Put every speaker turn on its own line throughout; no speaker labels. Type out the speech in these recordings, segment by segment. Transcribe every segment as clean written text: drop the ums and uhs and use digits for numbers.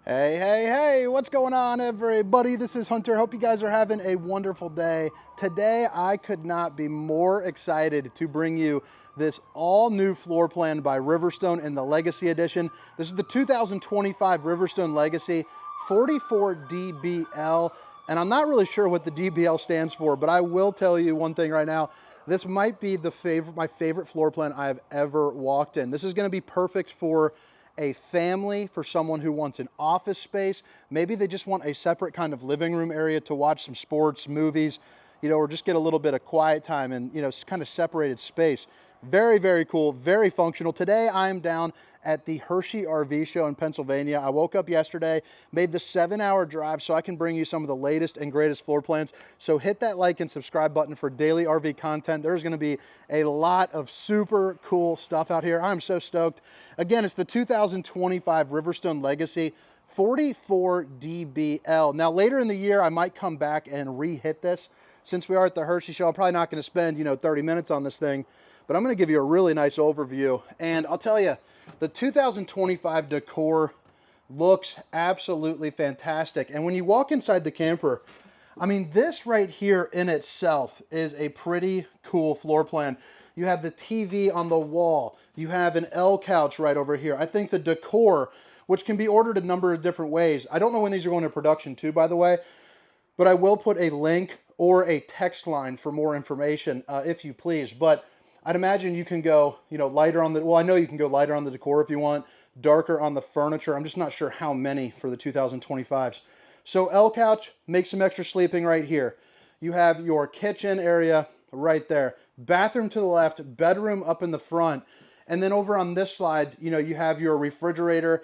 Hey, hey, hey, what's going on, everybody? This is Hunter. Hope you guys are having a wonderful day. Today, I could not be more excited to bring you this all-new floor plan by Riverstone in the Legacy Edition. This is the 2025 Riverstone Legacy 44 DBL, and I'm not really sure what the DBL stands for, but I will tell you one thing right now. This might be my favorite floor plan I've ever walked in. This is going to be perfect for a family, for someone who wants an office space. Maybe they just want a separate kind of living room area to watch some sports, movies, or just get a little bit of quiet time and, kind of separated space. Very, very cool, very functional. Today I'm down at the Hershey RV show in Pennsylvania. I woke up yesterday, made the 7-hour drive so I can bring you some of the latest and greatest floor plans. So hit that like and subscribe button for daily RV content. There's going to be a lot of super cool stuff out here. I'm so stoked. Again, it's the 2025 Riverstone Legacy 44 DBL. Now later in the year, I might come back and re-hit this. Since we are at the Hershey show, I'm probably not going to spend, 30 minutes on this thing, but I'm going to give you a really nice overview. And I'll tell you, the 2025 decor looks absolutely fantastic. And when you walk inside the camper, I mean, this right here in itself is a pretty cool floor plan. You have the TV on the wall. You have an L couch right over here. I think the decor, which can be ordered a number of different ways. I don't know when these are going to production too, by the way, but I will put a link or a text line for more information, if you please. But I'd imagine you can go, lighter on the, well, I know you can go lighter on the decor if you want, darker on the furniture. I'm just not sure how many for the 2025s. So L couch, make some extra sleeping right here. You have your kitchen area right there. Bathroom to the left, bedroom up in the front. And then over on this side, you have your refrigerator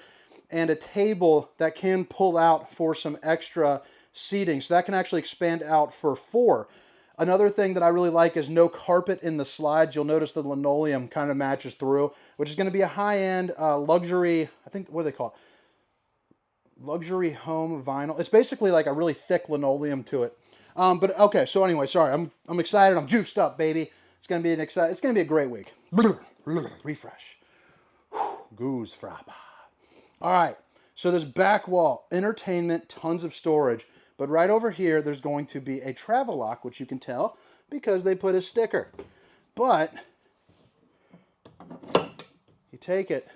and a table that can pull out for some extra seating. So that can actually expand out for 4. Another thing that I really like is no carpet in the slides. You'll notice the linoleum kind of matches through, which is going to be a high-end luxury, I think, what do they call it? Luxury home vinyl. It's basically like a really thick linoleum to it. But okay, so anyway, sorry, I'm excited. I'm juiced up, baby. It's going to be it's going to be a great week. Refresh. Goose fraba. All right. So this back wall, entertainment, tons of storage. But right over here, there's going to be a travel lock, which you can tell because they put a sticker. But you take it,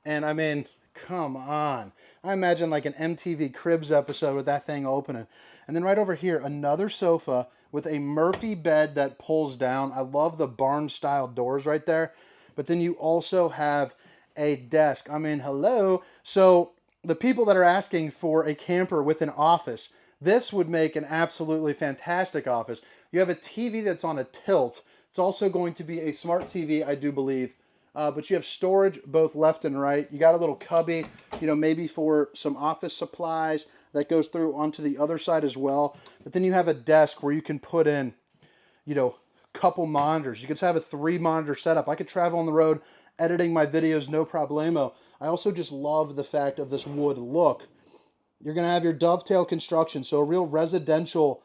and I mean, come on. I imagine like an MTV Cribs episode with that thing opening. And then right over here, another sofa with a Murphy bed that pulls down. I love the barn-style doors right there. But then you also have a desk. I mean, hello. So the people that are asking for a camper with an office, this would make an absolutely fantastic office. You have a TV that's on a tilt. It's also going to be a smart TV, I do believe. But you have storage both left and right. You got a little cubby, maybe for some office supplies that goes through onto the other side as well. But then you have a desk where you can put in, couple monitors. You could have a 3-monitor setup. I could travel on the road editing my videos, no problemo. I also just love the fact of this wood look. You're going to have your dovetail construction, so a real residential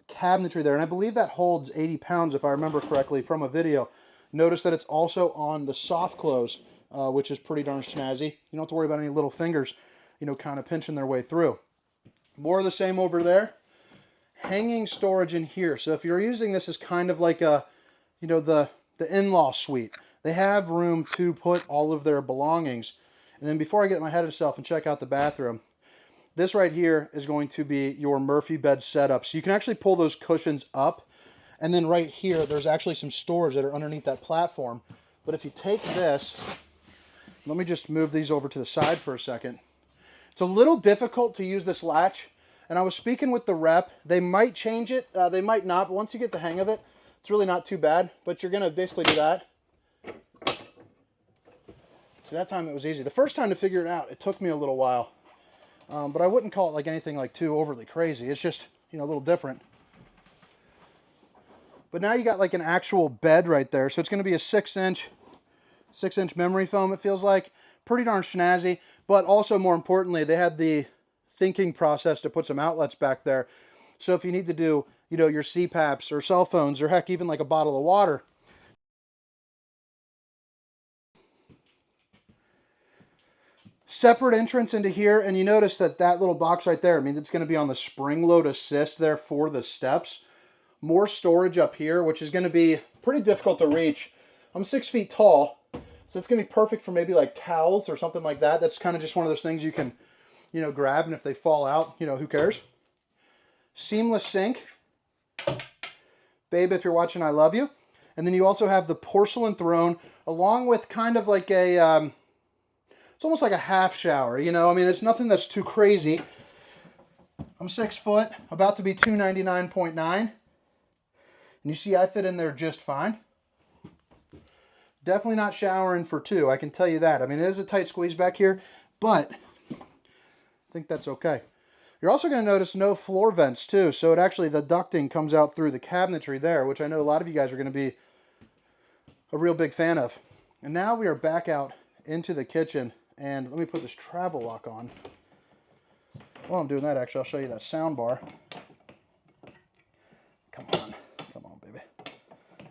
cabinetry there. And I believe that holds 80 pounds, if I remember correctly from a video. Notice that it's also on the soft close, which is pretty darn snazzy. You don't have to worry about any little fingers, kind of pinching their way through. More of the same over there. Hanging storage in here. So if you're using this as kind of like a, the in-law suite, they have room to put all of their belongings. And then before I get my head of myself and check out the bathroom, this right here is going to be your Murphy bed setup. So you can actually pull those cushions up. And then right here, there's actually some storage that are underneath that platform. But if you take this, let me just move these over to the side for a second. It's a little difficult to use this latch. And I was speaking with the rep. They might change it. They might not. But once you get the hang of it, it's really not too bad. But you're going to basically do that. See, that time it was easy. The first time to figure it out, it took me a little while. But I wouldn't call it like anything like too overly crazy. It's just, a little different. But now you got like an actual bed right there. So it's going to be a 6-inch memory foam, it feels like. Pretty darn snazzy. But also, more importantly, they had the thinking process to put some outlets back there. So if you need to do, your CPAPs or cell phones or heck, even like a bottle of water, Separate entrance into here, and you notice that that little box right there, I mean, it's going to be on the spring load assist there for the steps. More storage up here, which is going to be pretty difficult to reach. I'm 6 feet tall, so it's going to be perfect for maybe like towels or something like that. That's kind of just one of those things you can, you know, grab, and if they fall out, you know, who cares? Seamless sink. Babe, if you're watching, I love you. And then you also have the porcelain throne, along with kind of like a, it's almost like a half shower, you know? I mean, it's nothing that's too crazy. I'm 6 foot, about to be 299.9. And you see I fit in there just fine. Definitely not showering for two, I can tell you that. I mean, it is a tight squeeze back here, but I think that's okay. You're also going to notice no floor vents too, so it actually, the ducting comes out through the cabinetry there, which I know a lot of you guys are going to be a real big fan of. And now we are back out into the kitchen, and let me put this travel lock on. While I'm doing that, actually, I'll show you that sound bar. Come on, baby.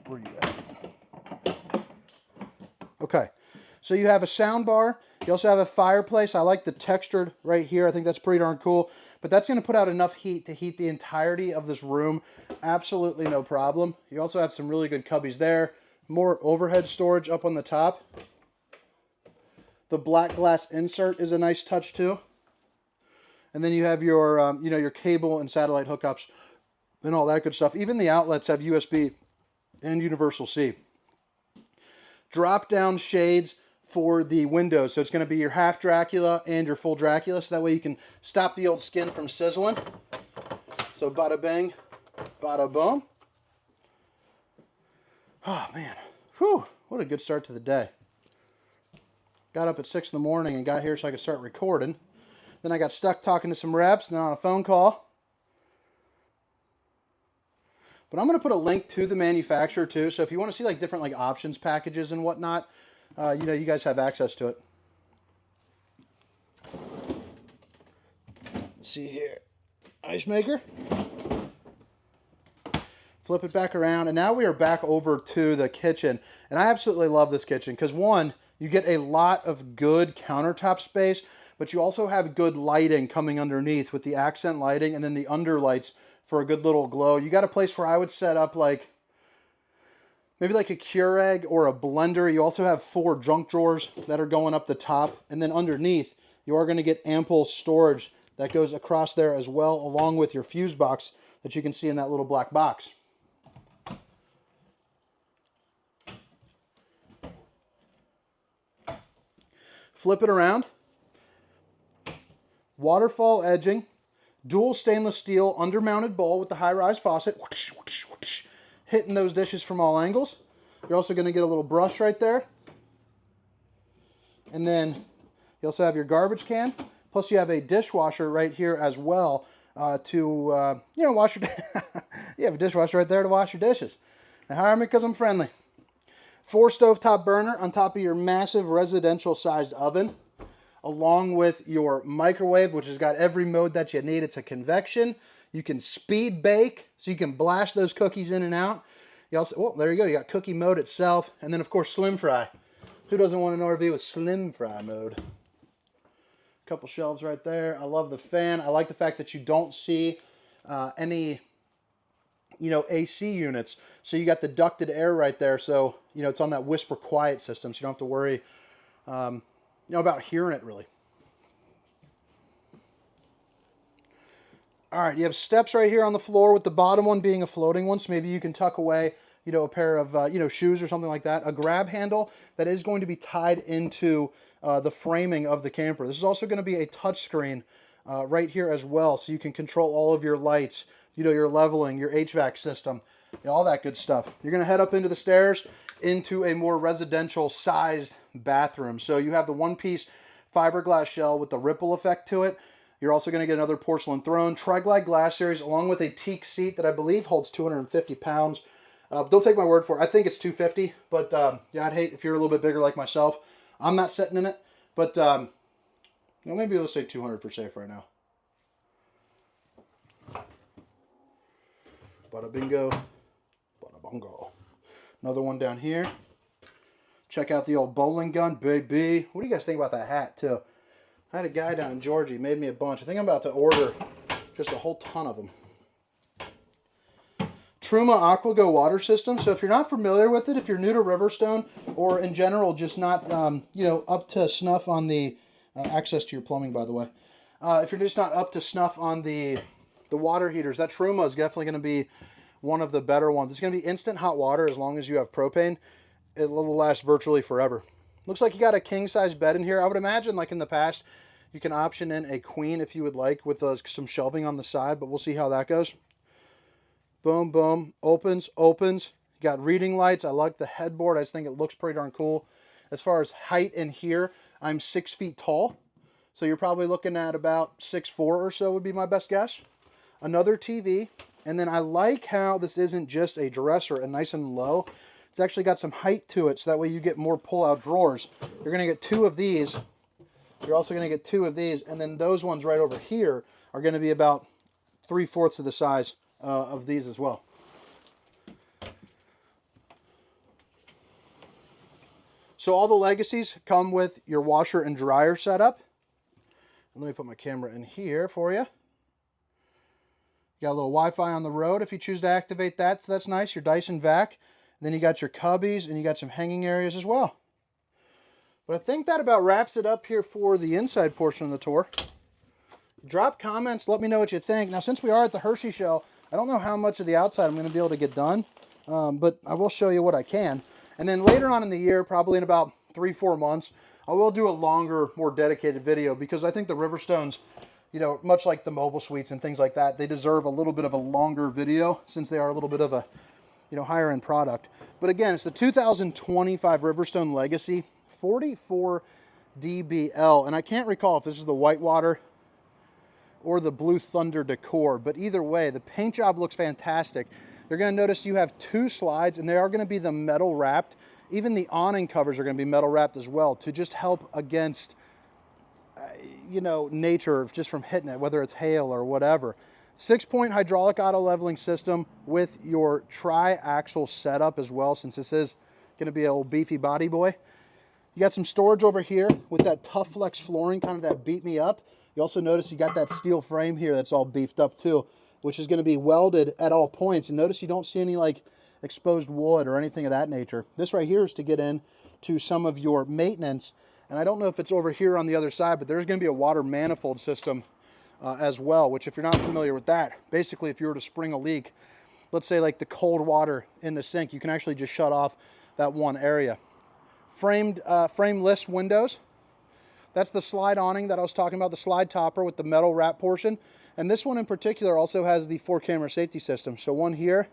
Where are you at? Okay, so you have a sound bar. You also have a fireplace. I like the textured right here. I think that's pretty darn cool. But that's going to put out enough heat to heat the entirety of this room. Absolutely no problem. You also have some really good cubbies there. More overhead storage up on the top. The black glass insert is a nice touch too. And then you have your, you know, your cable and satellite hookups and all that good stuff. Even the outlets have USB and universal C. Drop down shades for the windows. So it's going to be your half Dracula and your full Dracula. So that way you can stop the old skin from sizzling. So bada bang, bada boom. Oh man, whew, what a good start to the day. Got up at 6 in the morning and got here so I could start recording. Then I got stuck talking to some reps and then on a phone call. But I'm going to put a link to the manufacturer too. So if you want to see like different like options packages and whatnot, you know, you guys have access to it. Let's see here. Ice maker. Flip it back around. And now we are back over to the kitchen. And I absolutely love this kitchen because one, you get a lot of good countertop space, but you also have good lighting coming underneath with the accent lighting and then the underlights for a good little glow. You got a place where I would set up like maybe like a Keurig or a blender. You also have 4 junk drawers that are going up the top. And then underneath, you are going to get ample storage that goes across there as well, along with your fuse box that you can see in that little black box. Flip it around. Waterfall edging. Dual stainless steel undermounted bowl with the high-rise faucet. Whoosh, whoosh, whoosh. Hitting those dishes from all angles. You're also going to get a little brush right there. And then you also have your garbage can. Plus you have a dishwasher right here as well to, you know, wash your you have a dishwasher right there to wash your dishes. Now hire me because I'm friendly. 4 stovetop burner on top of your massive residential sized oven, along with your microwave, which has got every mode that you need. It's a convection. You can speed bake, so you can blast those cookies in and out. You also, oh, there you go. You got cookie mode itself, and then of course slim fry. Who doesn't want an RV with slim fry mode? Couple shelves right there. I love the fan. I like the fact that you don't see any, you know, AC units. So you got the ducted air right there. So, you know, it's on that whisper quiet system. So you don't have to worry, you know, about hearing it really. All right, you have steps right here on the floor with the bottom one being a floating one. So maybe you can tuck away, you know, a pair of, you know, shoes or something like that. A grab handle that is going to be tied into the framing of the camper. This is also going to be a touch screen right here as well. So you can control all of your lights, you know, your leveling, your HVAC system, you know, all that good stuff. You're going to head up into the stairs into a more residential sized bathroom. So you have the one-piece fiberglass shell with the ripple effect to it. You're also going to get another porcelain throne, Tri-Glide glass series, along with a teak seat that I believe holds 250 pounds. Don't take my word for it. I think it's 250, but yeah, I'd hate if you're a little bit bigger like myself. I'm not sitting in it, but you know, maybe let's say 200 for safe right now. Bada bingo, bada bongo. Another one down here. Check out the old bowling gun, baby. What do you guys think about that hat, too? I had a guy down in Georgia, he made me a bunch. I think I'm about to order just a whole ton of them. Truma AquaGo water system. So if you're not familiar with it, if you're new to Riverstone, or in general just not up to snuff on the access to your plumbing, by the way, if you're just not up to snuff on the water heaters, that Truma is definitely going to be one of the better ones. It's going to be instant hot water as long as you have propane. It will last virtually forever. Looks like you got a king size bed in here. I would imagine, like in the past, you can option in a queen if you would like, with some shelving on the side, but we'll see how that goes. Boom, boom, opens. You got reading lights. I like the headboard. I just think it looks pretty darn cool. As far as height in here, I'm 6 feet tall. So you're probably looking at about 6'4" or so would be my best guess. Another TV. And then I like how this isn't just a dresser and nice and low. It's actually got some height to it, so that way you get more pull-out drawers. You're going to get 2 of these. You're also going to get 2 of these. And then those ones right over here are going to be about 3/4 of the size of these as well. So all the Legacies come with your washer and dryer setup. And let me put my camera in here for you. You got a little Wi-Fi on the road if you choose to activate that, so that's nice. Your Dyson vac. And then you got your cubbies, and you got some hanging areas as well. But I think that about wraps it up here for the inside portion of the tour. Drop comments, let me know what you think. Now, since we are at the Hershey show, I don't know how much of the outside I'm going to be able to get done, but I will show you what I can. And then later on in the year, probably in about 3-4 months, I will do a longer, more dedicated video, because I think the Riverstones, you know, much like the mobile suites and things like that, they deserve a little bit of a longer video, since they are a little bit of a, you know, higher end product. But again, it's the 2025 Riverstone Legacy 44 DBL, and I can't recall if this is the Whitewater or the Blue Thunder decor, but either way, the paint job looks fantastic. You're going to notice you have 2 slides, and they are going to be the metal wrapped. Even the awning covers are going to be metal wrapped as well, to just help against you know, nature just from hitting it, whether it's hail or whatever. 6-point hydraulic auto leveling system with your tri-axle setup as well, since this is going to be an old beefy body boy. You got some storage over here with that Tough Flex flooring, kind of that beat me up. You also notice you got that steel frame here that's all beefed up too, which is going to be welded at all points. And notice you don't see any like exposed wood or anything of that nature. This right here is to get in to some of your maintenance. And I don't know if it's over here on the other side, but there's going to be a water manifold system as well, which if you're not familiar with that, basically if you were to spring a leak, let's say like the cold water in the sink, you can actually just shut off that one area. Frameless windows. That's the slide awning that I was talking about, the slide topper with the metal wrap portion. And this one in particular also has the 4-camera safety system. So one here,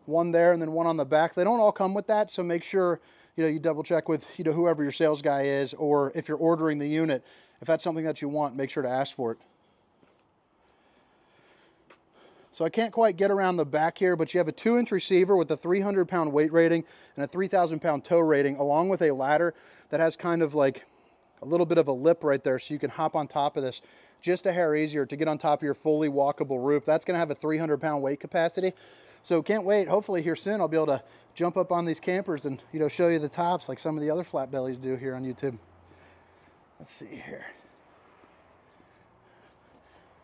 one there, and then one on the back. They don't all come with that, so make sure you double check with whoever your sales guy is, or if you're ordering the unit, if that's something that you want, make sure to ask for it. So I can't quite get around the back here, but you have a 2-inch receiver with a 300-pound weight rating and a 3,000-pound tow rating, along with a ladder that has kind of like a little bit of a lip right there, so you can hop on top of this just a hair easier to get on top of your fully walkable roof. That's going to have a 300-pound weight capacity. So can't wait. Hopefully here soon I'll be able to jump up on these campers and show you the tops like some of the other flat bellies do here on YouTube. Let's see here.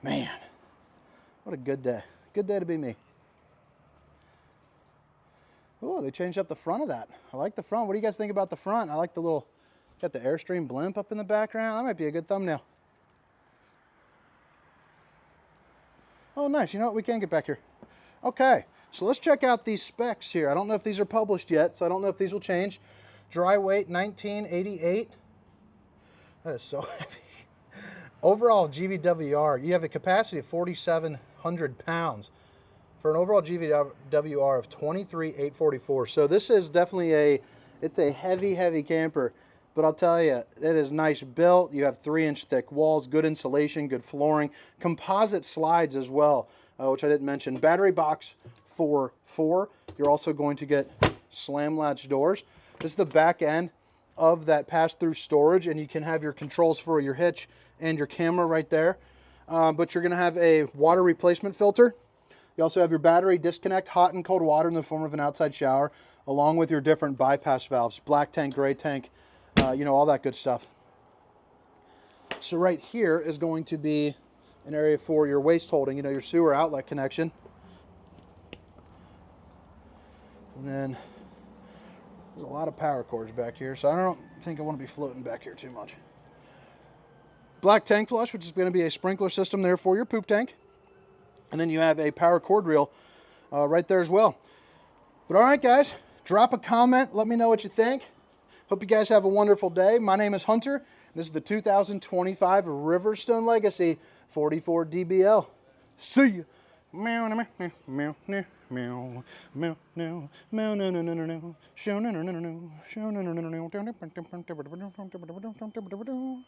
Man, what a good day. Good day to be me. Oh, they changed up the front of that. I like the front. What do you guys think about the front? I like the little, got the Airstream blimp up in the background. That might be a good thumbnail. Oh, nice. You know what? We can get back here. Okay, so let's check out these specs here. I don't know if these are published yet, so I don't know if these will change. Dry weight, 1988. That is so heavy. Overall GVWR, you have a capacity of 4,700 pounds for an overall GVWR of 23,844. So this is definitely it's a heavy camper, but I'll tell you, it is nice built. You have 3-inch thick walls, good insulation, good flooring, composite slides as well, which I didn't mention. Battery box for 4. You're also going to get slam latch doors. This is the back end of that pass-through storage, and you can have your controls for your hitch and your camera right there. But you're going to have a water replacement filter. You also have your battery disconnect, hot and cold water in the form of an outside shower, along with your different bypass valves, black tank, gray tank, all that good stuff. So right here is going to be an area for your waste holding, you know, your sewer outlet connection. And then there's a lot of power cords back here, so I don't think I want to be floating back here too much. Black tank flush, which is going to be a sprinkler system there for your poop tank. And then you have a power cord reel right there as well. But all right, guys, drop a comment. Let me know what you think. Hope you guys have a wonderful day. My name is Hunter. This is the 2025 Riverstone Legacy 44 DBL. See you. Meow, meow, meow, meow, meow, meow, meow, meow, meow, no, no, no, no, no, show, no, no, no, no, show, no, no, no, no, no.